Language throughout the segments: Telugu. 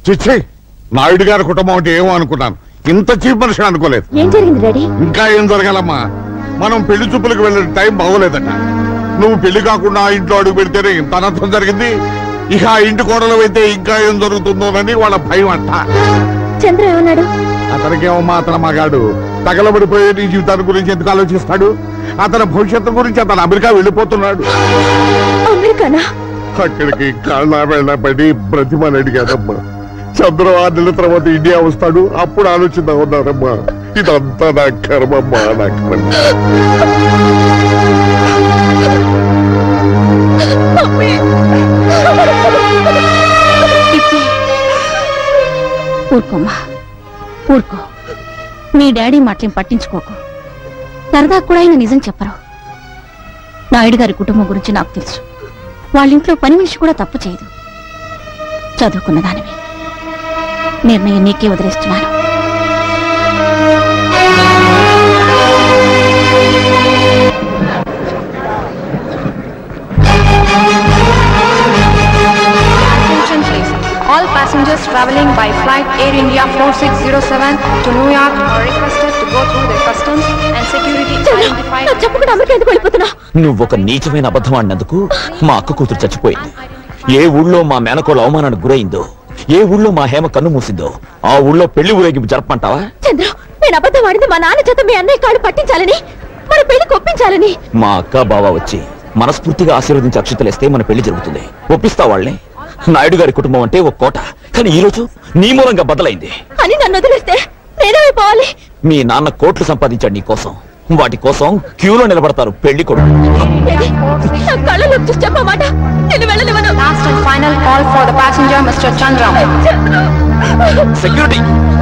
చిచ్చి, నాయుడు గారి కుటుంబం అంటే ఏమో అనుకున్నాను, ఇంత చీప్ మనిషి అనుకోలేదు. ఏం జరిగింది డాడీ? ఇంకా ఏం జరగాలమ్మా, మనం పెళ్లి చూపులకు వెళ్ళే టైం బాగోలేదట. నువ్వు పెళ్లి కాకుండా ఆ ఇంట్లో అడుగు పెడితేనే ఇంత అనర్థం జరిగింది. ఇక ఆ ఇంటి కోడలు అయితే ఇంకా ఏం జరుగుతుందోనని వాళ్ళ భయం అంట. చంద్ర ఏమన్నాడు? అతనికేమమ్మా, అతను మగాడు, తగలబడిపోయే నీ జీవితాన్ని గురించి ఎందుకు ఆలోచిస్తాడు? అతని భవిష్యత్తు గురించి అతను అమెరికా వెళ్ళిపోతున్నాడు. అమెరికానా? అక్కడికి కాళ్ళ వెళ్ళబడి బ్రతిమని అడిగానమ్మా. చంద్ర 6 నెలల తర్వాత ఇండియా వస్తాడు, అప్పుడు ఆలోచిద్దాం ఉన్నారమ్మా. ఇదంతా నా కర్మమ్మా, నా కర్మ. ఊరుకోమ్మా, ఊరుకో. మీ డాడీ మాటలేం పట్టించుకోకు. సరదా కూడా ఆయన నిజం చెప్పరు. నాయుడు గారి కుటుంబం గురించి నాకు తెలుసు. వాళ్ళింట్లో పని మనిషి కూడా తప్పు చేయదు. చదువుకున్న దానివి. నిర్ణయం నీకే వదిలేస్తున్నాను. All passengers traveling by flight Air India 4607 to New York are requested to go through the customs and security identified. చెప్పకుండా అమెరికా ఎందుకు వెళ్ళిపోతున్నా? నువ్వు ఒక నీచమైన అబద్ధం ఆడినందుకు మా అక్క కూతురు చచ్చిపోయింది. ఏ ఊళ్ళో మా మేనకోళ్ళ అవమానానికి గురైందో, ఏ ఊళ్ళో మా హేమ కన్ను మూసిందో, ఆ ఊళ్ళో పెళ్లి ఊరేగింపు జరపమంటావా? చంద్ర, నేను అబద్ధం ఆడింది మా నాన్న చేత మీ అన్నయ్య కాళ్ళు పట్టించాలని, మన పెళ్లి ఒప్పించాలని. మా అక్క బావ వచ్చి మనస్ఫూర్తిగా ఆశీర్వదించి అక్షతలేస్తే మన పెళ్లి జరుగుతుంది. ఒప్పిస్తా వాళ్ళని. నాయుడు గారి కుటుంబం అంటే ఒక కోట, కానీ ఈ రోజు నీ మూలంగా బదలైంది అని నన్ను వదిలేస్తే నేనేమైపోవాలి? మీ నాన్న కోట్లు సంపాదించాడు నీ కోసం. వాటి కోసం క్యూలో నిలబడతారు పెళ్లి కొడుకు. కళ్ళలో చూసి చెప్పమాట, నేను వెళ్ళలేవను. Last and final call for the passenger, Mr. Chandra. Security,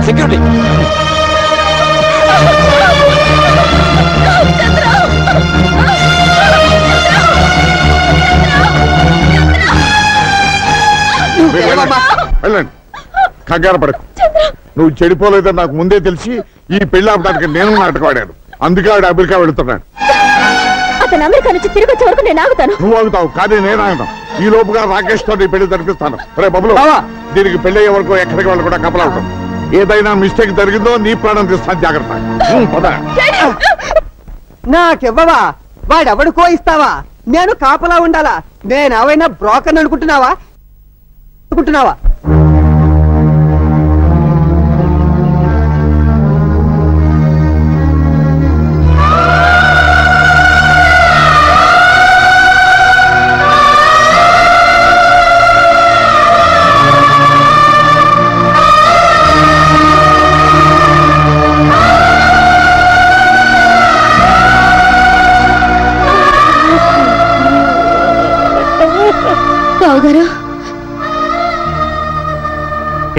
security. వెళ్ళండి, కంగారు పడకు. నువ్వు చెడిపోలేదని నాకు ముందే తెలిసి ఈ పెళ్లి ఆపడానికి నేను నాటకవాడాను. అందుకే ఆడు అమెరికా వెళుతున్నాడు. అతను అమెరికా నుంచి తిరిగి వచ్చే వరకు నేను ఆగుతాను. నువ్వు ఆగుతావు, కానీ నేను ఆగుతాను. ఈ లోపుగా రాకేష్ తో నీ పెళ్లి జరిపిస్తాను. రే బబులు, దీనికి పెళ్లి అయ్యే వరకు ఎక్కడికి వాళ్ళు కూడా కపలా ఉంటుంది. ఏదైనా మిస్టేక్ జరిగిందో నీ ప్రాణం తీస్తాను, జాగ్రత్త. పద. నాకివ్వవా? వాడెవడికో ఇస్తావా? నేను కాపలా ఉండాలా? నేనేమైనా బ్రోకర్ అనుకుంటున్నావా?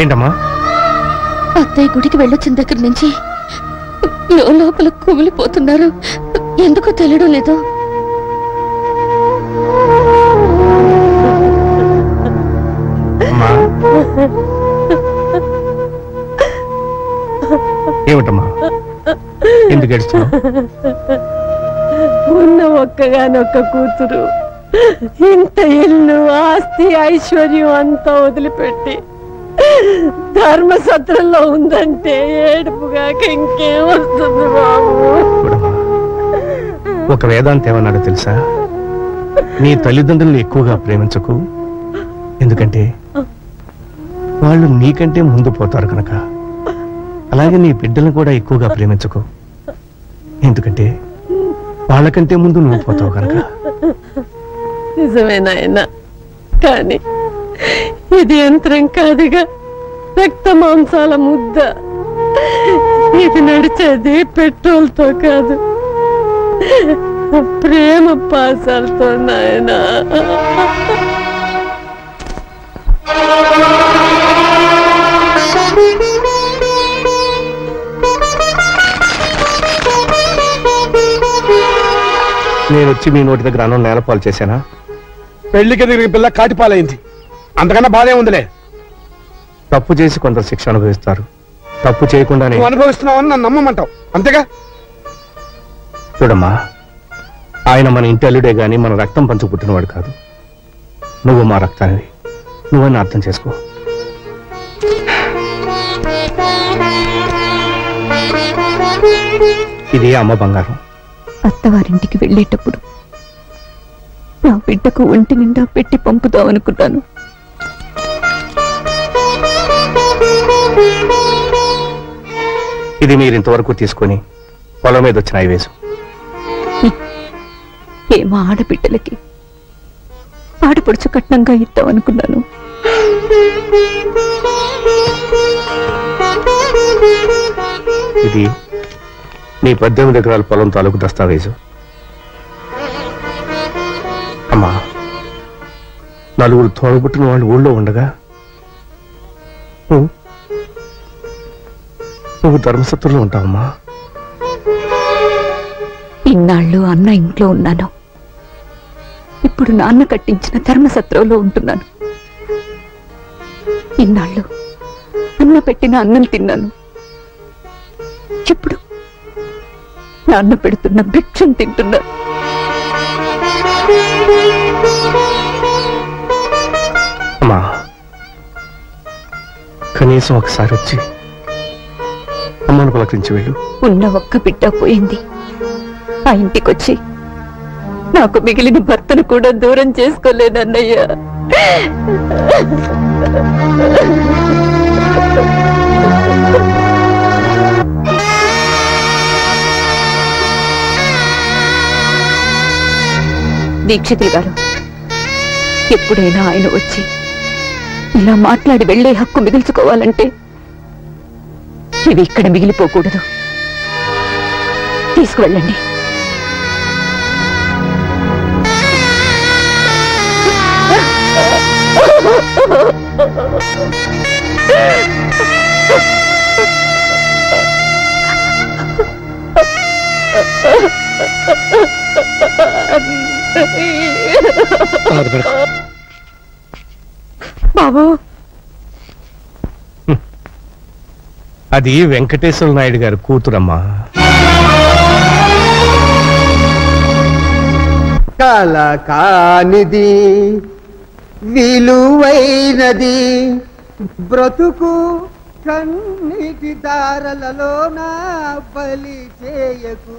ఏంటమ్మా? అత్తయ్య గుడికి వెళ్ళొచ్చిన దగ్గర నుంచి లోపల కుమిలిపోతున్నారు. ఎందుకో తెలియడం లేదు. ఏమిటమ్మా, ఎందుకు ఏడుస్తున్నావు? ఉన్న ఒక్కగానొక్క కూతురు ఇంత ఇల్లు, ఆస్తి, ఐశ్వర్యం అంతా వదిలిపెట్టి ధర్మసత్రంలో ఉందంటే ఏడుపుగాక ఇంకేం వస్తుంది బాబు? ఒక వేదాంత ఏమన్నాడో తెలుసా? నీ తల్లిదండ్రులను ఎక్కువగా ప్రేమించకు, ఎందుకంటే వాళ్ళు నీకంటే ముందు పోతారు కనుక. అలాగే నీ బిడ్డలను కూడా ఎక్కువగా ప్రేమించకు, ఎందుకంటే వాళ్ళకంటే ముందు నువ్వు పోతావు కనుక. నిజమే నాయనా, కానీ ఇది యంత్రం కాదుగా, రక్త మాంసాల ముద్ద. ఇది నడిచేది పెట్రోల్ తో కాదు, ప్రేమ పాసాలతో నాయనా. నేను వచ్చి మీ నోటి దగ్గర అన్నం నేలపాలు చేశానా? పెళ్లికి తిరిగి పిల్ల కాటిపాలైంది, అంతకన్నా బాధే ఉందిలే. తప్పు చేసి కొందరు శిక్ష అనుభవిస్తారు, తప్పు చేయకుండానే. నువ్వు అనుభవిస్తున్నావని నన్ను నమ్మమంటావు, అంతేగా? చూడమ్మా, ఆయన మన ఇంటి అల్లుడే గాని మన రక్తం పంచు పుట్టినవాడు కాదు. నువ్వు మా రక్తానివి, నువ్వని అర్థం చేసుకో. ఇది అమ్మ బంగారం. అత్తవారింటికి వెళ్ళేటప్పుడు నా బిడ్డకు ఒంటి నిండా పెట్టి పంపుదామనుకున్నాను. ఇది మీరు ఇంతవరకు తీసుకొని పొలం మీద వచ్చిన ఐవేసు. ఏమా ఆడబిడ్డలకి ఆడపడుచు కట్నంగా ఇద్దామనుకున్నాను. ఇది నీ 18 ఎకరాల పొలం తాలూకు దస్తావేజు. అమ్మా, నలుగురు తోడబుట్టిన వాళ్ళు ఊళ్ళో ఉండగా నువ్వు ధర్మసత్రంలో ఉంటావమ్మా. ఇన్నాళ్ళు అన్న ఇంట్లో ఉన్నాను. ఇప్పుడు నాన్న కట్టించిన ధర్మసత్రంలో ఉంటున్నాను. ఇన్నాళ్ళు అన్న పెట్టిన అన్నం తిన్నాను. ఇప్పుడు నాన్న పెడుతున్న భిక్షం తింటున్నాను. అమ్మా, కనీసం ఒకసారి వచ్చి అమ్మను పలకరించి వెళ్ళు. ఉన్న ఒక్క బిడ్డ పోయింది. ఆ ఇంటికొచ్చి నాకు మిగిలిన భర్తను కూడా దూరం చేసుకోలేనన్నయ్య. దీక్షితులు గారు, ఎప్పుడైనా ఆయన వచ్చి ఇలా మాట్లాడి వెళ్లే హక్కు మిగిల్చుకోవాలంటే ఇవి ఇక్కడ మిగిలిపోకూడదు. తీసుకువెళ్ళండి. బాబు, అది వెంకటేశ్వర నాయుడు గారి కూతురమ్మా. కల కానిది విలువైనది బ్రతుకు కన్నీటి దారలలోన బలి చేయకు.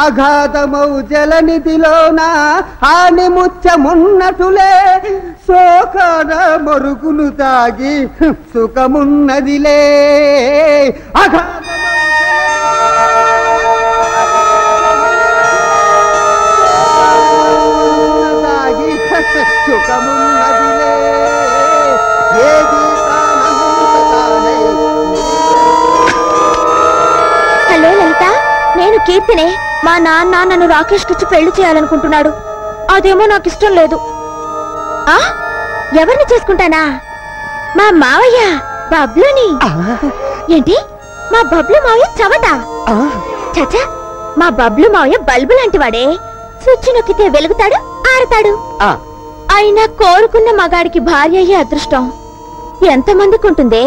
అగాధమౌ జలనిధిలోన హాని ముచ్చమున్నటులే శోకన మరుగును తాగి సుఖమున్నదిలే. తాగి సుఖమున్నదిలే. హలో లలిత, నేను కీర్తినే. మా నాన్న నన్ను రాకేష్ కిచ్చి పెళ్లి చేయాలనుకుంటున్నాడు. అదేమో నాకు ఇష్టం లేదు. ఆ ఎవరిని చేసుకుంటానా? మా మావయ్య బబ్లుని. ఏంటి, మా బబ్లు మావయ్య చవట? చచ్చా, మా బబ్లు మావయ్య బల్బు లాంటి వాడే. స్విచ్ నొక్కితే వెలుగుతాడు, ఆడతాడు. అయినా కోరుకున్న మగాడికి భార్య అయ్యే అదృష్టం ఎంతమందికి ఉంటుందే.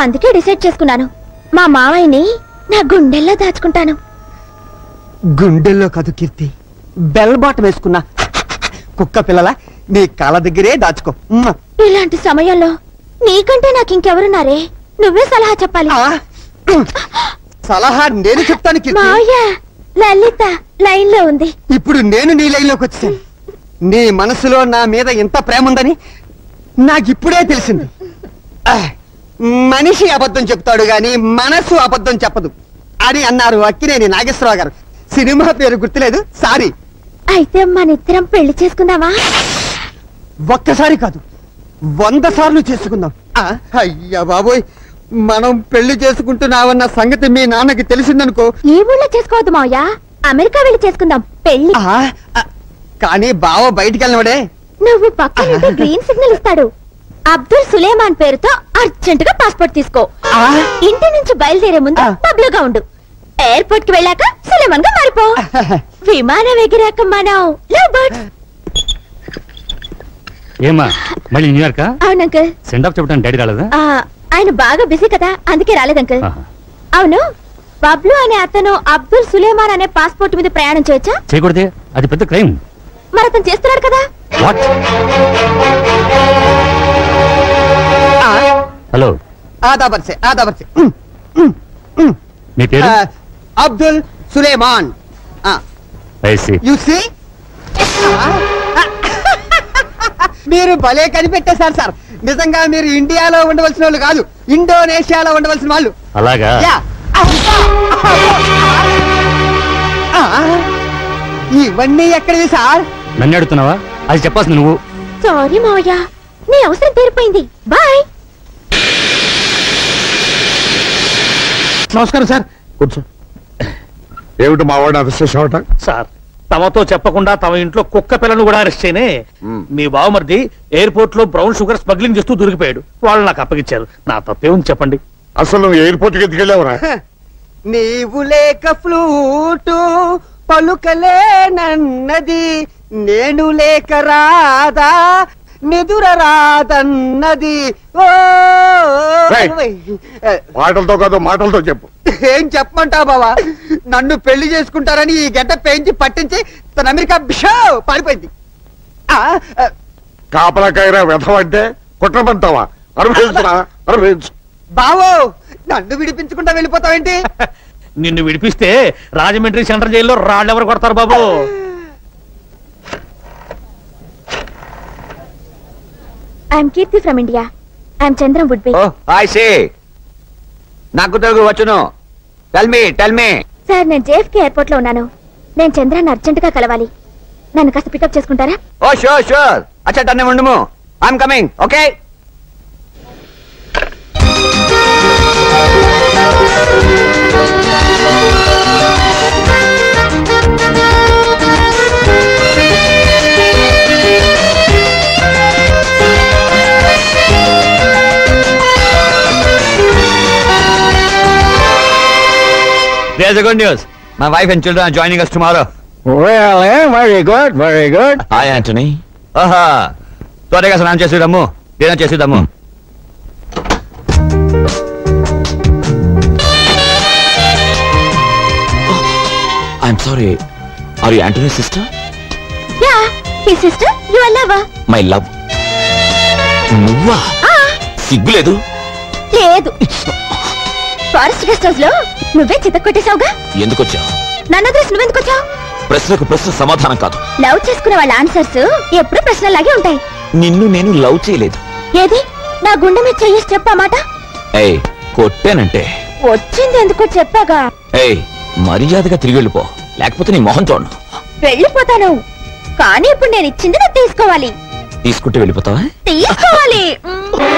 అందుకే డిసైడ్ చేసుకున్నాను, మా మావయ్యని నా గుండెల్లో దాచుకుంటాను. గుండెల్లో కాదు కీర్తి, బెల్ బాటం వేసుకున్నా కుక్క పిల్లల నీ కాళ్ళ దగ్గరే దాచుకో. ఇలాంటి సమయంలో నీకంటే నాకు ఇంకెవరున్నారే? నువ్వే సలహా చెప్పాలి. సలహా నేను చెప్తాను కీర్తి. మావయ్య, లలిత లైన్ లో ఉంది. ఇప్పుడు నేను నీ లైన్ లోకి వచ్చాను. నీ మనసులో నా మీద ఎంత ప్రేమ ఉందని నాకిప్పుడే తెలిసింది. మనిషి అబద్ధం చెప్తాడు గాని మనసు అబద్ధం చెప్పదు అని అన్నారు అక్కినేని నాగేశ్వరరావు గారు. సినిమా పేరు గుర్తులేదు, సారీ. అయితే మనిద్దరం పెళ్లి చేసుకుందామా? ఒక్కసారి కాదు, 100 సార్లు చేసుకుందాం. అయ్యా బాబోయ్, మనం పెళ్లి చేసుకుంటున్నావన్న సంగతి మీ నాన్నకి తెలిసిందనుకో. ఈ ఊళ్ళో చేసుకోవద్దు మావయ్య, అమెరికా వెళ్ళి చేసుకుందాం పెళ్లి. కానీ బావ బయటికి వెళ్ళినవాడే. నువ్వు పక్కన గ్రీన్ సిగ్నల్ ఇస్తాడు. అబ్దుల్ సులేమాన్ పేరుతో అర్జెంట్ గా పాస్పోర్ట్ తీసుకో. ఇంటి నుంచి బయలుదేరే ముందు పబ్లుగా ఉండు. ఎయిర్పోర్ట్ కి వెళ్ళాక సులేమాన్ గా మారిపో. విమానం ఎగిరాక మనం లవ్ బర్డ్స్. ఏమా మళ్ళీ న్యూయార్క్? అవును అంకుల్. సెండ్ ఆఫ్ చెప్పడానికి డాడీ రాలేదా? ఆయన బాగా బిజీ కదా, అందుకే రాలేదు అంకుల్. అవును, బబ్లు అనే అతను అబ్దుల్ సులేమాన్ అనే పాస్పోర్ట్ మీద ప్రయాణం చేయొచ్చా? చేయకూడదే, అది పెద్ద క్రైమ్. మరి అతను చేస్తున్నాడు కదా. హలో, ఆదాబర్సే ఆదాబర్సే. మీ పేరు? అబ్దుల్ సులేమాన్. యు సీ, మీరు భలే కనిపెట్టేశారు సార్. నిజంగా మీరు ఇండియాలో ఉండవలసిన వాళ్ళు కాదు, ఇండోనేషియాలో ఉండవలసిన వాళ్ళు. అలాగా? ఇవన్నీ ఎక్కడివి సార్? నన్ను అడుగుతున్నావా? అది చెప్పాల్సింది నువ్వు. సారీ మావయ్య, నీ అవసరం తీరిపోయింది. బాయ్. నమస్కారం సార్. కూర్చో. ఏమిటి మా వాడిని అరెస్ట్ చేసావట? సార్, తమతో చెప్పకుండా తమ ఇంట్లో కుక్క పిల్లను కూడా అరెస్ట్ చేయనే. మీ బావమరిది ఎయిర్పోర్ట్ లో బ్రౌన్ షుగర్ స్మగ్లింగ్ చేస్తూ దొరికిపోయాడు. వాళ్ళు నాకు అప్పగించారు. నా తప్పేముంది చెప్పండి. అసలు నువ్వు ఎయిర్పోర్ట్ కి ఎత్తుకెళ్ళావురా? నీవు లేక ఫ్లూటు పలుకలేనన్నది, నేను లేక రాదా నిదుర రాదన్నది. ఓ మాటలతో కాదు, మాటలతో చెప్పు. ఏం చెప్పమంటావు బావా? నన్ను పెళ్లి చేసుకుంటారని ఈ గడ్డ పెంచి పట్టించి తన అమెరికా బిషో పారిపోయింది. కాపలాకాయరా వెధవంటే కుట్రమంటావా? అనుభవించరా, అనుభవించు. బావో, నన్ను విడిపించుకుంటా వెళ్ళిపోతావేంటి? నిన్ను విడిపిస్తే రాజమండ్రి సెంట్రల్ జైల్లో రాళ్ళెవరు కొడతారు బాబు? I'm Keerthi from India. I'm Chandram would be. నాకు తెలుగు వచ్చును. Tell me. సార్, నేను జేఎఫ్కే ఎయిర్పోర్ట్ లో ఉన్నాను. నేను చంద్రాన్ని అర్జెంట్ గా కలవాలి. నన్ను కాస్త పికప్ చేసుకుంటారా? Oh sure. అచ్చా టన్నే ఉండుము. I'm coming. Okay. There's a good news. My wife and children are joining us tomorrow. Well, very good, very good. Hi, Anthony. Aha. త్వరగా స్నానం చేసేద్దాము, డిన్నర్ చేసేద్దాము. I'm sorry. Are you Anthony's sister? Yeah, his sister, your lover. My love. నువ్వా? సిగ్గులేదు? లేదు. ఫారెస్ట్ గెస్ట్ హౌస్ లో నువ్వే చితక్కొట్టేశావుగా. ఎందుకు వచ్చావు? నన్ను అడ్రస్ నువ్వెందుకు వచ్చావు? ప్రశ్నకు ప్రశ్న సమాధానం కాదు. లవ్ చేసుకునే వాళ్ళ ఆన్సర్స్ ఎప్పుడు ప్రశ్నలాగే ఉంటాయి. నిన్ను నేను లవ్ చేయలేదు. ఏది? నా గుండె మీద చెయ్యేసి చెప్పామాట. ఏయ్, కొట్టానంటే వచ్చింది ఎందుకో చెప్పాగా. ఏయ్, మర్యాదగా తిరిగి వెళ్ళిపో, లేకపోతే నీ మొహం చూడను. వెళ్ళిపోతాను, కానీ ఇప్పుడు నేను ఇచ్చింది నువ్వు తీసుకోవాలి. తీసుకుంటూ వెళ్ళిపోతావా? తీసుకోవాలి.